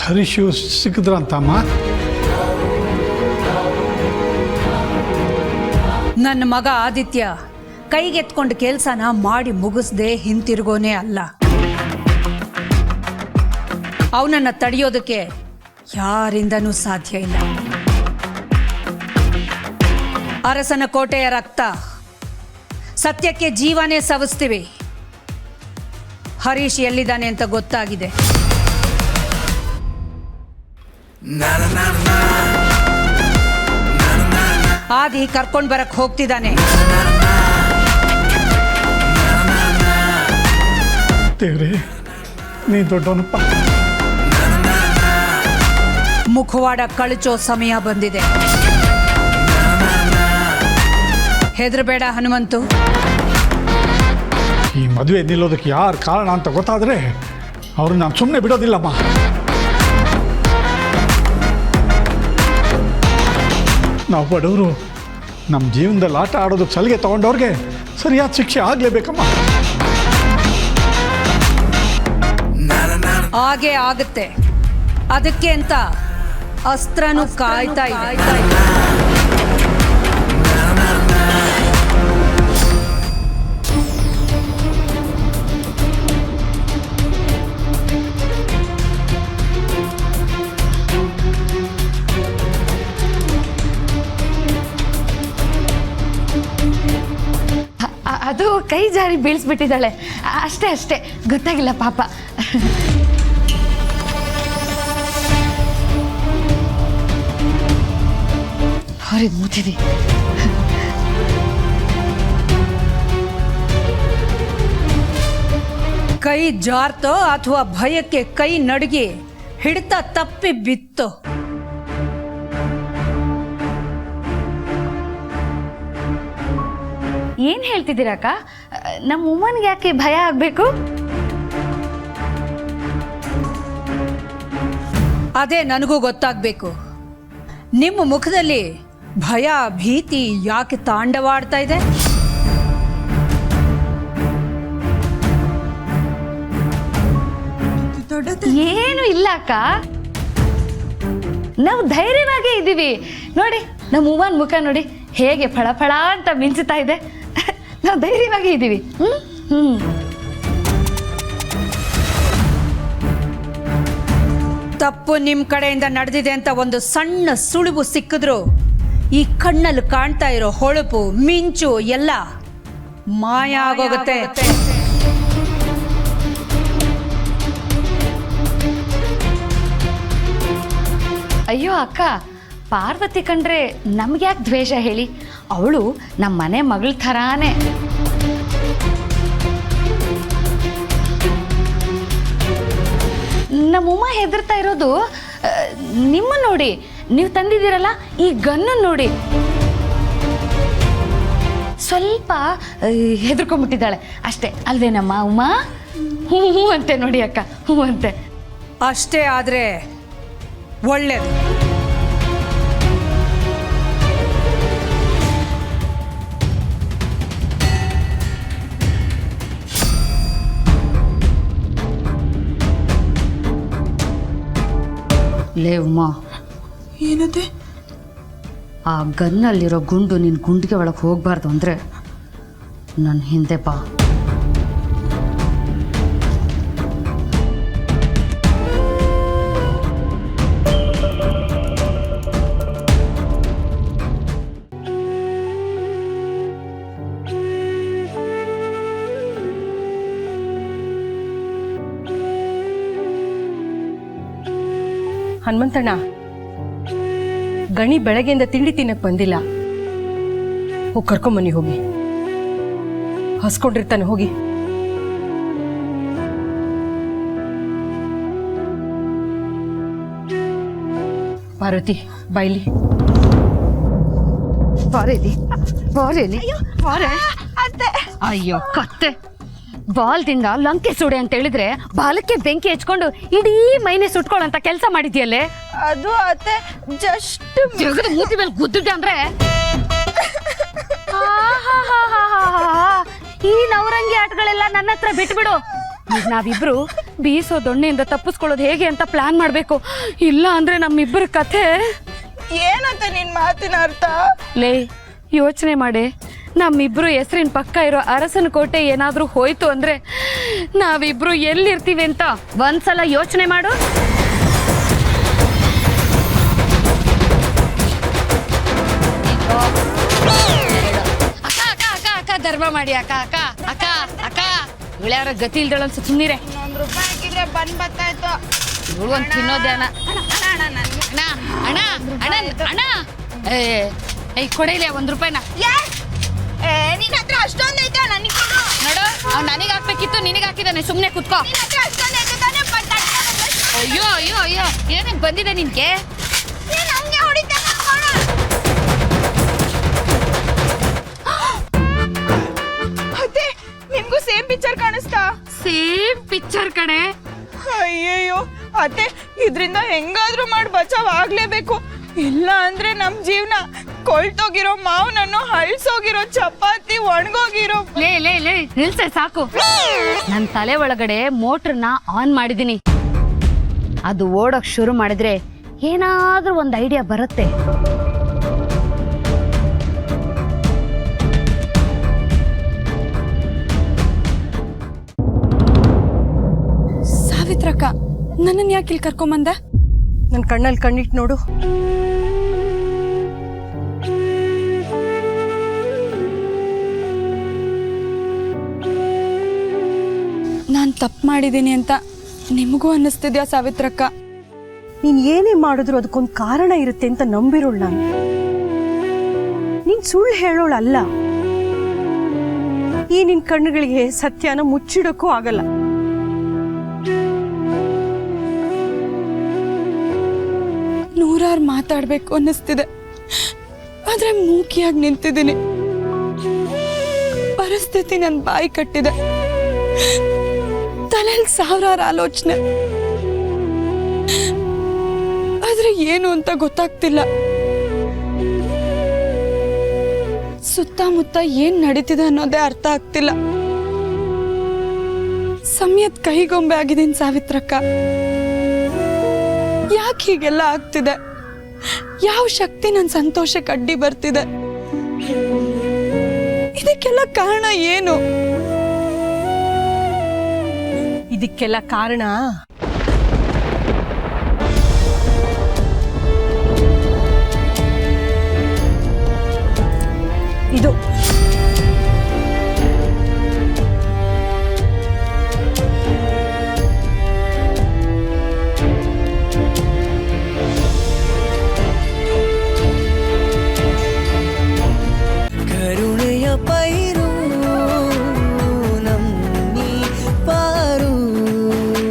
ಹರೀಶು ಸಿಕ್ಕಿದ್ರಂತಮ್ಮ. ನನ್ನ ಮಗ ಆದಿತ್ಯ ಕೈಗೆತ್ಕೊಂಡು ಕೆಲಸನ ಮಾಡಿ ಮುಗಿಸ್ದೆ ಹಿಂತಿರುಗೋನೇ ಅಲ್ಲ. ಅವನನ್ನು ತಡೆಯೋದಕ್ಕೆ ಯಾರಿಂದನೂ ಸಾಧ್ಯ ಇಲ್ಲ. ಅರಸನ ಕೋಟೆಯ ರಕ್ತ, ಸತ್ಯಕ್ಕೆ ಜೀವನೇ ಸವಿಸ್ತೀವಿ. ಹರೀಶ್ ಎಲ್ಲಿದ್ದಾನೆ ಅಂತ ಗೊತ್ತಾಗಿದೆ. ಆದಿ ಕರ್ಕೊಂಡು ಬರಕ್ ಹೋಗ್ತಿದ್ದಾನೆ. ದೇವ್ರೆ, ನೀ ದೊಡ್ಡವನಪ್ಪ. ಮುಖವಾಡ ಕಳಚೋ ಸಮಯ ಬಂದಿದೆ. ಹೆದರಬೇಡ ಹನುಮಂತು. ಈ ಮದುವೆ ನಿಲ್ಲೋದಕ್ಕೆ ಯಾರು ಕಾರಣ ಅಂತ ಗೊತ್ತಾದರೆ ಅವ್ರನ್ನ ನಾನು ಸುಮ್ಮನೆ ಬಿಡೋದಿಲ್ಲಮ್ಮ. ನಾವು ಬಡವರು ನಮ್ಮ ಜೀವನದಲ್ಲಿ ಆಟ ಆಡೋದಕ್ಕೆ ಸಲಿಗೆ ತಗೊಂಡವ್ರಿಗೆ ಸರಿಯಾದ ಶಿಕ್ಷೆ ಆಗಲೇಬೇಕಮ್ಮ. ಹಾಗೆ ಆಗುತ್ತೆ. ಅದಕ್ಕೆ ಅಂತ ಅಸ್ತ್ರನೂ ಕಾಯ್ತಾ ಇದೆ. ಅದು ಕೈ ಜಾರಿ ಬೀಳಿಸ್ಬಿಟ್ಟಿದ್ದಾಳೆ ಅಷ್ಟೇ ಅಷ್ಟೇ, ಗೊತ್ತಾಗಿಲ್ಲ ಪಾಪ. ಹೊರಗೆ ಮೂತಿದೆ. ಕೈ ಜಾರ್ತೋ ಅಥವಾ ಭಯಕ್ಕೆ ಕೈ ನಡುಗಿ ಹಿಡಿತ ತಪ್ಪಿ ಬಿತ್ತೋ. ಏನ್ ಹೇಳ್ತಿದ್ದೀರಕ್ಕ? ನಮ್ಮ ಉಮ್ಮನ್ಗೆ ಯಾಕೆ ಭಯ ಆಗ್ಬೇಕು? ಅದೇ ನನಗೂ ಗೊತ್ತಾಗ್ಬೇಕು. ನಿಮ್ಮ ಮುಖದಲ್ಲಿ ಭಯ ಭೀತಿ ಯಾಕೆ ತಾಂಡವಾಡ್ತಾ ಇದೆ? ಏನು ಇಲ್ಲ ಅಕ್ಕ, ನಾವು ಧೈರ್ಯವಾಗೇ ಇದ್ದೀವಿ. ನೋಡಿ ನಮ್ಮ ಉಮ್ಮನ್ ಮುಖ ನೋಡಿ ಹೇಗೆ ಫಳ ಫಳ ಅಂತ ಮಿಂಚುತ್ತಾ ಇದೆ. ನಾವು ಧೈರ್ಯವಾಗಿ ಇದ್ದೀವಿ. ತಪ್ಪು ನಿಮ್ಮ ಕಡೆಯಿಂದ ನಡೆದಿದೆ ಅಂತ ಒಂದು ಸಣ್ಣ ಸುಳಿವು ಸಿಕ್ಕಿದ್ರು ಈ ಕಣ್ಣಲ್ಲಿ ಕಾಣ್ತಾ ಇರೋ ಹೊಳಪು ಮಿಂಚು ಎಲ್ಲ ಮಾಯ ಆಗೋಗುತ್ತೆ. ಅಯ್ಯೋ ಅಕ್ಕ, ಪಾರ್ವತಿ ಕಂಡ್ರೆ ನಮ್ಗೆ ಯಾಕೆ ದ್ವೇಷ ಹೇಳಿ? ಅವಳು ನಮ್ಮ ಮನೆ ಮಗಳ ಥರಾನೇ. ನಮ್ಮಮ್ಮ ಹೆದರ್ತಾ ಇರೋದು ನಿಮ್ಮ ನೋಡಿ, ನೀವು ತಂದಿದ್ದೀರಲ್ಲ ಈ ಗನ್ನ ನೋಡಿ. ಸ್ವಲ್ಪ ಹೆದರ್ಕೊಂಡ್ಬಿಟ್ಟಿದ್ದಾಳೆ ಅಷ್ಟೇ ಅಲ್ವೇನಮ್ಮ ಉಮ್ಮ? ಹ್ಞೂ ಹ್ಞೂ ಅಂತೆ ನೋಡಿ ಅಕ್ಕ, ಹ್ಞೂ ಅಂತೆ. ಅಷ್ಟೇ ಆದ್ರೆ ಒಳ್ಳೇದು. ಲೇ ಉಮ್ಮ, ಏನದೆ? ಆ ಗನ್ನಲ್ಲಿರೋ ಗುಂಡು ನಿನ್ನ ಗುಂಡಿಗೆ ಒಳಗೆ ಹೋಗಬಾರ್ದು ಅಂದರೆ ನನ್ನ ಹಿಂದೆ ಬಾ. ಹನುಮಂತಣ್ಣ, ಗಣಿ ಬೆಳಗ್ಗೆಯಿಂದ ತಿಂಡಿ ತಿನ್ನಕ್ ಬಂದಿಲ್ಲ. ಹೋಗಿ ಕರ್ಕೊಂಬನ್ನಿ, ಹೋಗಿ. ಹಸ್ಕೊಂಡಿರ್ತಾನೆ, ಹೋಗಿ. ಪಾರ್ವತಿ ಬಾಯ್ಲಿ. ಅಯ್ಯೋ ಕತ್ತೆ, ಬಾಲ್ದಿಂದ ಲಂಕೆ ಸುಡೆ ಅಂತ ಹೇಳಿದ್ರೆ ಬಾಲಕ್ಕೆ ಬೆಂಕಿ ಹಚ್ಕೊಂಡು ಇಡೀ ಮೈನೆ ಸುಟ್ಕೊಳ್ಳೋಂತ ಕೆಲಸ ಮಾಡಿದ್ಯಲ್ಲೇ. ಅದು ಅತ್ತೆ ಜಸ್ಟ್ ಜಗದ ಮೂತಿ ಮೇಲೆ ಗುದ್ದಿದ್ದೆ ಅಂದ್ರೆ ಈ ನವರಂಗಿ ಆಟಗಳೆಲ್ಲ ನನ್ನ ಹತ್ರ ಬಿಟ್ಬಿಡು. ಈಗ ನಾವಿಬ್ರು ಬೀಸೋ ದೊಣ್ಣೆಯಿಂದ ತಪ್ಪಿಸ್ಕೊಳ್ಳೋದು ಹೇಗೆ ಅಂತ ಪ್ಲಾನ್ ಮಾಡಬೇಕು. ಇಲ್ಲ ಅಂದ್ರೆ ನಮ್ಮಿಬ್ಬರ ಕಥೆ. ಏನಂತ ನಿನ್ ಮಾತಿನ ಅರ್ಥ? ಲೇ, ಯೋಚನೆ ಮಾಡಿ. ನಮ್ಮಿಬ್ರು ಹೆಸರಿನ ಪಕ್ಕ ಇರೋ ಅರಸನ ಕೋಟೆ ಏನಾದ್ರೂ ಹೋಯ್ತು ಅಂದ್ರೆ ನಾವಿಬ್ರು ಎಲ್ಲಿರ್ತೀವಿ ಅಂತ ಒಂದ್ಸಲ ಯೋಚನೆ ಮಾಡು. ಅಕ್ಕ ಅಕ್ಕ ಅಕ್ಕ ಅಕ್ಕ ಧರ್ಮ ಮಾಡಿ ಅಕ್ಕ ಅಕ್ಕ ಅಕ್ಕ ಅಕ್ಕ ಇಳ್ಯಾರ ಗತಿ ಇಲ್ದಳ ಅನ್ಸ. ಸುಮ್ಮನಿರೆ. ₹1 ಹಾಕಿದ್ರೆ ಬಂದ್ ಬರ್ತಾಯ್ತು. ಒಂದು ತಿನ್ನೋದೇ ಅಣ್ಣ ಅಣ್ಣ ಅಣ್ಣ ಅಣ್ಣ ಅಣ್ಣ ಏಯ್ ಕೊಡೈಲೆ ₹1. ನಿನ್ ಹತ್ರ ಅಷ್ಟೊಂದ್ ಐತೆ ನನಗೆ ಕೊಡು. ನೋಡು, ಅವ್ನು ನನಗೆ ಹಾಕ್ಬೇಕಿತ್ತು, ನಿನಗೆ ಹಾಕಿದ್ದಾನೆ. ಸುಮ್ಮನೆ ಕುತ್ಕೋ. ನಿನ್ ಹತ್ರ ಅಷ್ಟೊಂದ್ ಐತೆ ತಾನೇ, ಅಯ್ಯೋ ಅಯ್ಯೋ ಅಯ್ಯೋ, ಏನೇನು ಬಂದಿದೆ ನಿನ್ಗೆ? ನೀನ್ ಹಂಗೆ ಹೊಡಿತಾ ಕೊಡು. ಅತ್ತೆ, ನಿಮ್ಗೂ ಸೇಮ್ ಪಿಕ್ಚರ್ ಕಾಣಿಸ್ತಾ? ಸೇಮ್ ಪಿಕ್ಚರ್ ಕಣೆ. ಅಯ್ಯಯ್ಯೋ ಅತ್ತೆ, ಇದ್ರಿಂದ ಹೆಂಗಾದ್ರೂ ಮಾಡಿ ಬಚಾವ್ ಆಗ್ಲೇಬೇಕು. ಇಲ್ಲ ಅಂದ್ರೆ ನಮ್ ಜೀವನ ಕೊಳ್ತೋಗಿರೋ ಮಾವನನ್ನು ಹಳ್ಸೋಗಿರೋ ಚಪಾತಿ ಒಣಗೋಗಿರೋ. ಲೇ ಲೇ ಲೇ ನಿಲ್ಸೆ ಸಾಕು. ನನ್ನ ತಲೆ ಒಳಗಡೆ ಮೋಟ್ರನ್ನ ಆನ್ ಮಾಡಿದೀನಿ. ಅದು ಓಡೋಕ್ ಶುರು ಮಾಡಿದ್ರೆ ಏನಾದ್ರೂ ಒಂದು ಐಡಿಯಾ ಬರುತ್ತೆ. ಸಾವಿತ್ರಕ್ಕ, ನನ್ನನ್ನು ಯಾಕೆ ಇಲ್ಲಿ ಕರ್ಕೊಂಬಂದ? ನನ್ನ ಕಣ್ಣಲ್ಲಿ ಕಣ್ಣಿಟ್ಟು ನೋಡು. ನಾನು ತಪ್ಪು ಮಾಡಿದ್ದೀನಿ ಅಂತ ನಿಮಗೂ ಅನ್ನಿಸ್ತಿದ್ಯಾ ಸಾವಿತ್ರಕ್ಕ? ನೀನ್ ಏನೇ ಮಾಡಿದ್ರು ಅದಕ್ಕೊಂದು ಕಾರಣ ಇರುತ್ತೆ ಅಂತ ನಂಬಿರೋಳು ನಾನು. ನೀನ್ ಸುಳ್ಳು ಹೇಳೋಳಲ್ಲ. ಈ ನಿನ್ ಕಣ್ಣುಗಳಿಗೆ ಸತ್ಯನ ಮುಚ್ಚಿಡಕ್ಕೂ ಆಗಲ್ಲ. ನೂರಾರು ಮಾತಾಡ್ಬೇಕು ಅನ್ನಿಸ್ತಿದೆ, ಆದ್ರೆ ಮೂಕಿಯಾಗಿ ನಿಂತಿದ್ದೀನಿ. ಪರಿಸ್ಥಿತಿ ನನ್ನ ಬಾಯಿ ಕಟ್ಟಿದೆ. ತಲೆಯಲ್ಲಿ ಸಾವಿರಾರು ಆಲೋಚನೆ, ಆದ್ರೆ ಏನು ಅಂತ ಗೊತ್ತಾಗ್ತಿಲ್ಲ. ಸುತ್ತಮುತ್ತ ಏನ್ ನಡೀತಿದೆ ಅನ್ನೋದೇ ಅರ್ಥ ಆಗ್ತಿಲ್ಲ. ಸಮಯದ ಕೈಗೊಂಬೆ ಆಗಿದ್ದೀನಿ ಸಾವಿತ್ರಕ್ಕ. ಯಾಕೆ ಹೀಗೆಲ್ಲ ಆಗ್ತಿದೆ? ಯಾವ ಶಕ್ತಿ ನನ್ನ ಸಂತೋಷಕ್ಕೆ ಅಡ್ಡಿ ಬರ್ತಿದೆ? ಇದಕ್ಕೆಲ್ಲ ಕಾರಣ ಏನು? ಇದಕ್ಕೆಲ್ಲ ಕಾರಣ ಇದು. ಕರುಣೆಯ ಪೈ